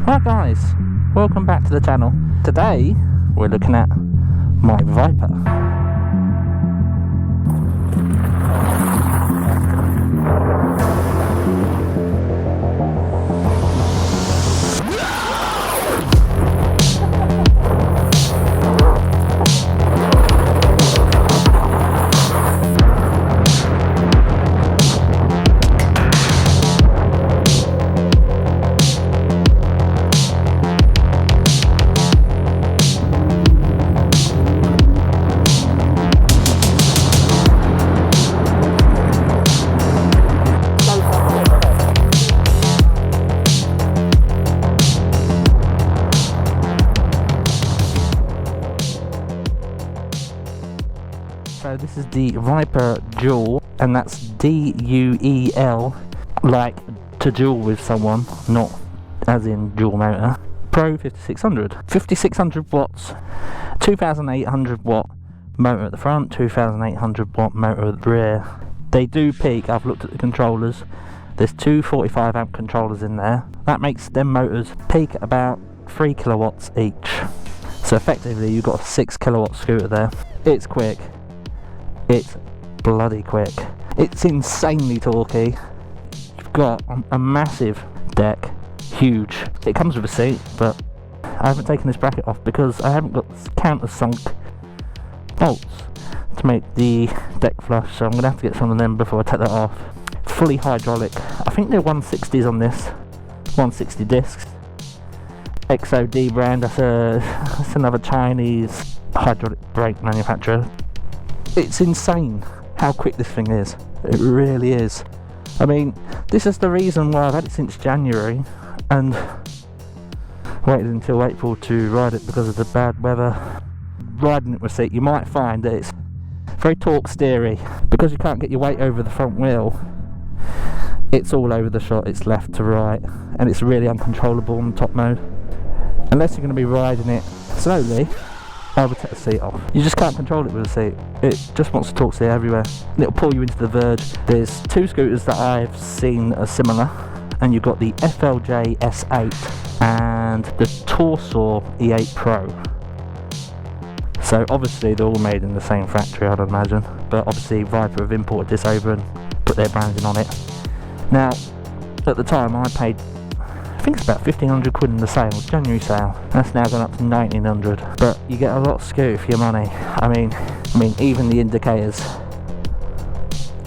Hi guys, welcome back to the channel. Today we're looking at my Viper. So this is the Viper Duel, and that's D-U-E-L, like to duel with someone, not as in dual motor. Pro 5600. 5600 watts, 2800 watt motor at the front, 2800 watt motor at the rear. They do peak. I've looked at the controllers. There's two 45 amp controllers in there. That makes them motors peak at about 3 kilowatts each. So effectively you've got a 6 kilowatt scooter there. It's quick. It's bloody quick. It's insanely torquey. You've got a massive deck, huge. It comes with a seat, but I haven't taken this bracket off because I haven't got countersunk bolts to make the deck flush, so I'm going to have to get some of them before I take that off. Fully hydraulic. I think they're 160s on this, 160 discs. XOD brand, that's another Chinese hydraulic brake manufacturer. It's insane how quick this thing is. It really is. I mean, this is the reason why I've had it since January and waited until April to ride it because of the bad weather. Riding it with seat, you might find that it's very torque steery because you can't get your weight over the front wheel. It's all over the shot, it's left to right, and it's really uncontrollable on top mode. Unless you're going to be riding it slowly, I would take the seat off. You just can't control it with a seat. It just wants to torque steer everywhere. It'll pull you into the verge. There's two scooters that I've seen are similar, and you've got the FLJ S8 and the Torquey E8 Pro. So obviously they're all made in the same factory, I'd imagine, but obviously Viper have imported this over and put their branding on it. Now, at the time I paid, I think it's about 1500 quid in the sale, January sale. That's now gone up to 1900, but you get a lot of scooter for your money. I mean even the indicators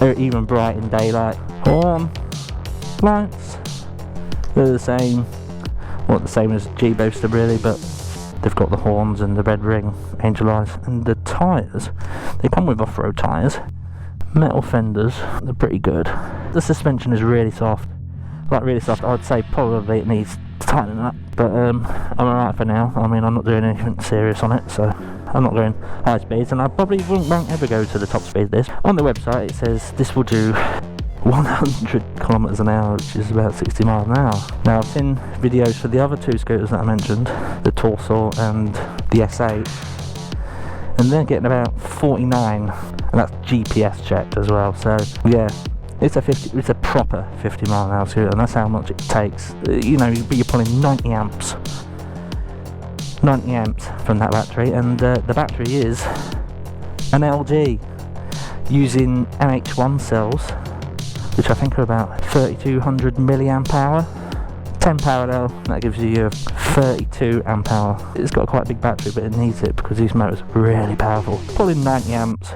are even bright in daylight. Horn, lights, they're the same, well, the same as G-Booster really, but they've got the horns and the red ring, angel eyes, and the tyres. They come with off-road tyres, metal fenders, they're pretty good. The suspension is really soft. Like really soft. I'd say probably it needs tightening up, but I'm alright for now. I mean, I'm not doing anything serious on it, so I'm not going high speeds, and I probably won't ever go to the top speed of this. On the website it says this will do 100 kilometers an hour, which is about 60 miles an hour. Now I've seen videos for the other two scooters that I mentioned, the Torquey and the S8, and they're getting about 49, and that's GPS checked as well. So yeah, it's a proper 50 mile an hour scooter, and that's how much it takes. You know, you're pulling 90 amps from that battery, and the battery is an LG using NH1 cells, which I think are about 3200 milliamp hour. 10 parallel, that gives you 32 amp hour. It's got quite a big battery, but it needs it because these motors are really powerful. Pulling 90 amps.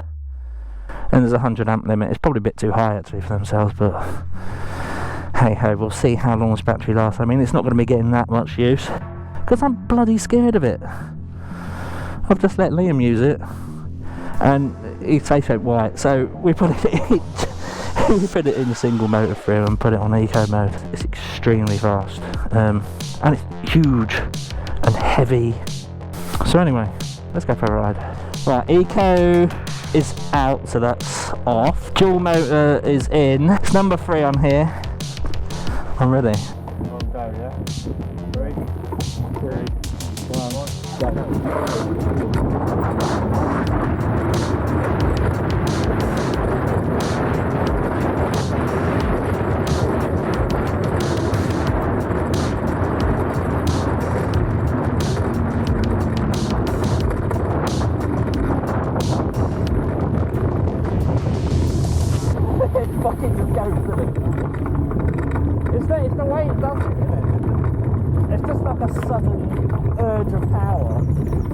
And there's a 100 amp limit. It's probably a bit too high actually for themselves, but hey ho, we'll see how long this battery lasts. I mean, it's not going to be getting that much use because I'm bloody scared of it. I've just let Liam use it and he safe white, so we put it in single motor for him and put it on eco mode. It's extremely fast, and it's huge and heavy. So anyway, let's go for a ride. Right, eco is out, so that's off. Dual motor is in. It's number 3 on here. I'm ready. Go, yeah? 3, 2, 1, go. it fucking just goes through. It's the way it does it, isn't it? It's just like a sudden urge of power.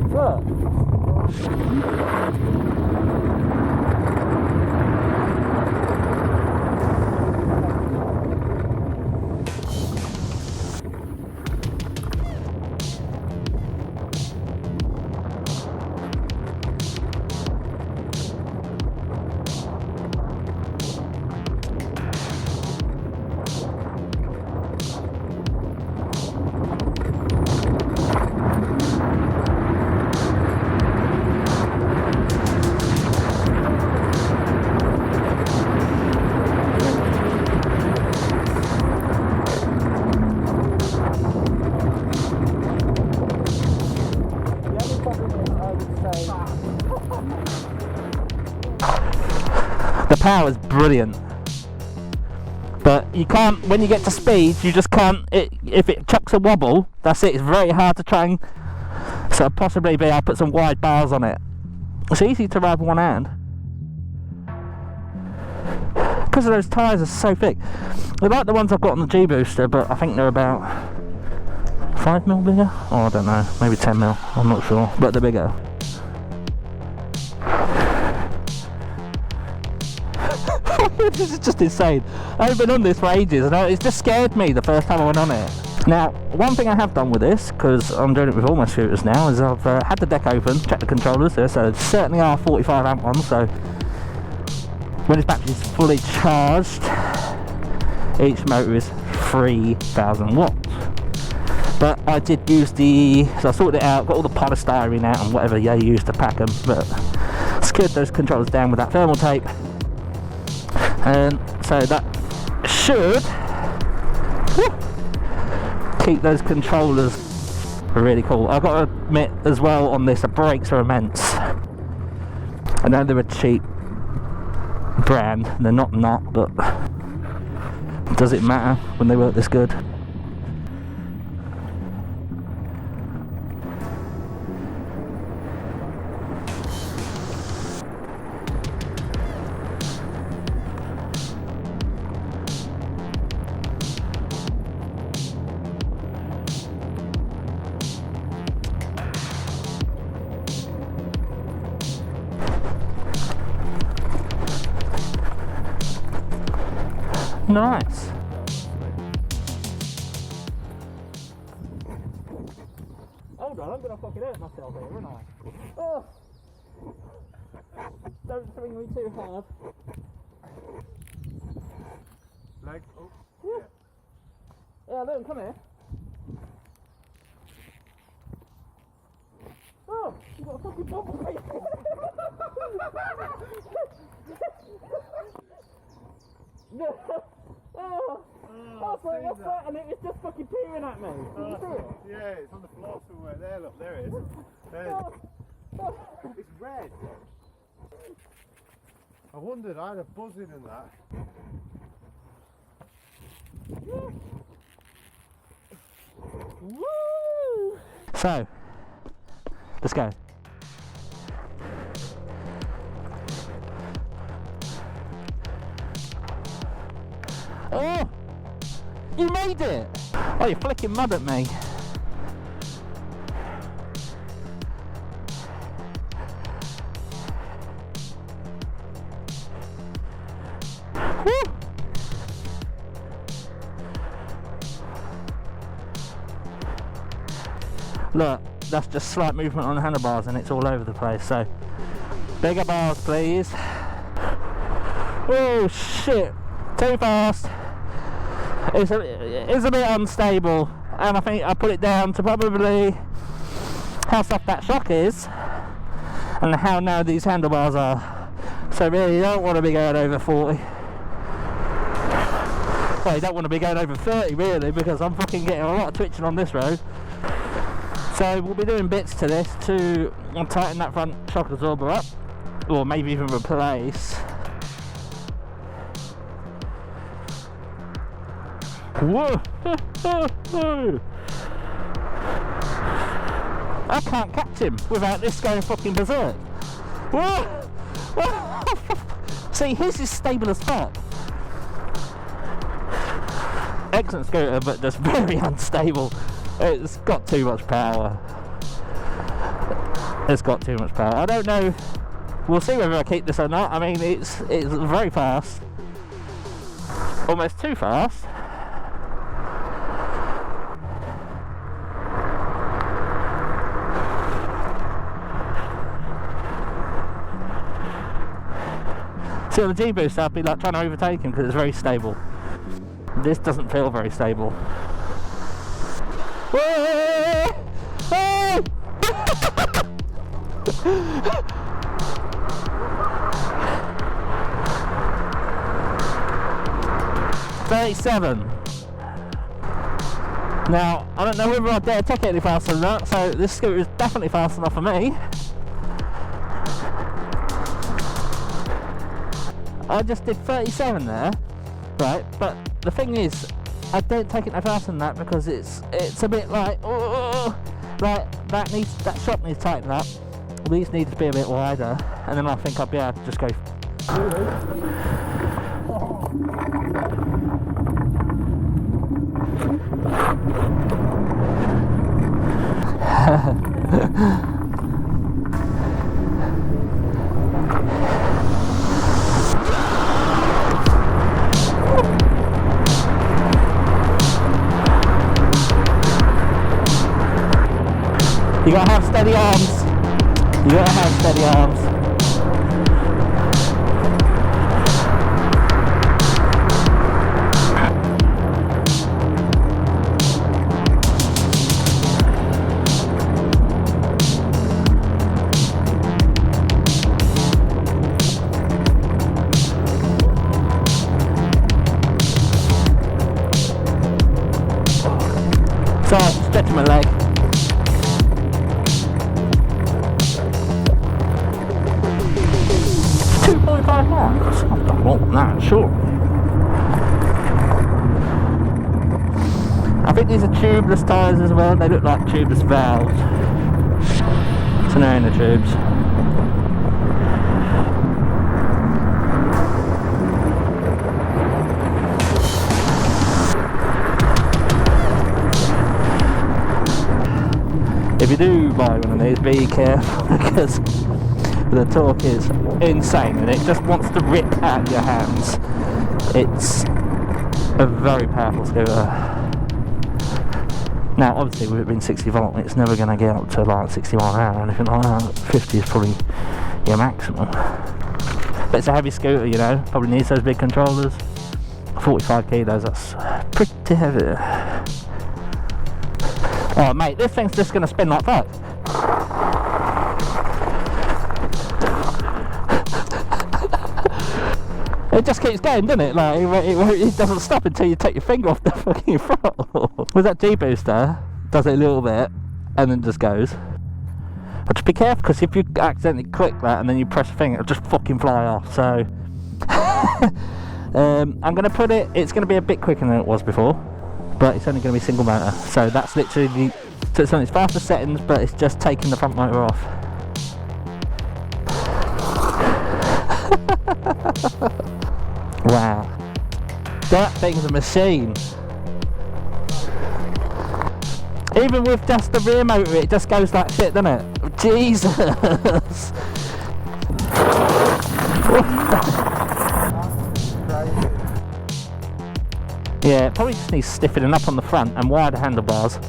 Look. The power is brilliant, but you can't, when you get to speed, you just can't, if it chucks a wobble, that's it. It's very hard to try and sort of possibly be able to put some wide bars on it. It's easy to ride with one hand because of those tyres are so thick. They're like the ones I've got on the G Booster, but I think they're about 5mm bigger. Oh, I don't know, maybe 10mm. I'm not sure, but they're bigger. This is just insane. I haven't been on this for ages, and it just scared me the first time I went on it. Now, one thing I have done with this, because I'm doing it with all my scooters now, is I've had the deck open, checked the controllers there, so it's certainly are 45 amp ones, so when this battery is fully charged, each motor is 3,000 watts. But I did use so I sorted it out, got all the polystyrene out and whatever you use to pack them, but secured those controllers down with that thermal tape. And so that should keep those controllers really cool. I've got to admit as well on this, the brakes are immense. I know they're a cheap brand, they're not, but does it matter when they work this good? Nice. Hold on, I'm gonna fucking hurt myself here, aren't I? Oh. Don't swing me too hard. Leg. Oh. Yeah. Yeah, look, come here. Oh, you got a fucking bubble mate. Oh, what's that? And it was just fucking peering at me. Did you see it? Yeah, it's on the floor somewhere. There, look, there it is. There. It's red. I wondered, I had a buzzing in that. Woo! So, let's go. Oh! You made it! Oh, you're flicking mud at me. Woo! Look, that's just slight movement on the handlebars and it's all over the place, so bigger bars please. Oh shit, too fast. It's a bit unstable, and I think I put it down to probably how soft that shock is and how narrow these handlebars are. So really you don't want to be going over 40. Well, you don't want to be going over 30 really, because I'm fucking getting a lot of twitching on this road. So we'll be doing bits to this to tighten that front shock absorber up, or maybe even replace. Whoa! I can't catch him without this going fucking berserk. Whoa! See, his is stable as fuck. Excellent scooter, but just very unstable. It's got too much power. It's got too much power. I don't know. We'll see whether I keep this or not. I mean, it's very fast. Almost too fast. See, on the G-Boost I'd be like trying to overtake him because it's very stable. This doesn't feel very stable. Whoa! Oh! 37. Now, I don't know whether I dare take it any faster than that, so this scooter is definitely fast enough for me. I just did 37 there, right? But the thing is, I don't take it no faster than that because it's a bit like, oh, like that shot needs tightened up. These need to be a bit wider, and then I think I'll be able to just go. You gotta have steady arms. You gotta have steady arms. So I'm stretching my leg. Nah, sure. I think these are tubeless tyres as well. They look like tubeless valves. So they're in the tubes. If you do buy one of these, be careful because the torque is insane and it just wants to rip out your hands. It's a very powerful scooter. Now obviously with it being 60 volt it's never going to get up to like 60 mile an hour or anything like that. 50 is probably your maximum. But it's a heavy scooter, you know, probably needs those big controllers. 45 kilos, that's pretty heavy. Oh mate, this thing's just going to spin like fuck. It just keeps going, doesn't it? Like it doesn't stop until you take your finger off the fucking throttle. With that G-booster, does it a little bit and then just goes. But just be careful because if you accidentally click that and then you press the thing, it'll just fucking fly off. So I'm going to put it. It's going to be a bit quicker than it was before, but it's only going to be single motor. So that's literally so it's on its faster settings, but it's just taking the front motor off. Wow, that thing's a machine. Even with just the rear motor, it just goes like shit, doesn't it? Jesus. Yeah, it probably just needs stiffening up on the front and wider handlebars.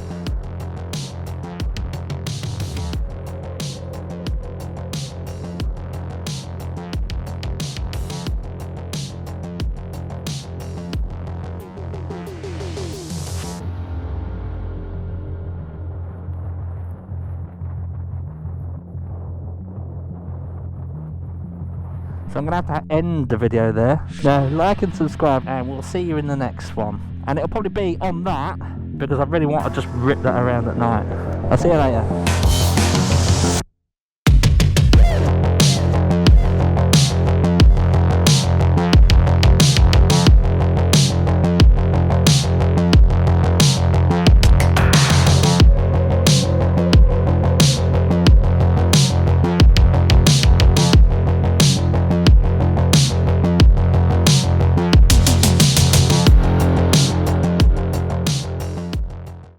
So I'm going to have to end the video there. Now, like and subscribe and we'll see you in the next one. And it'll probably be on that because I really want to just rip that around at night. I'll see you later.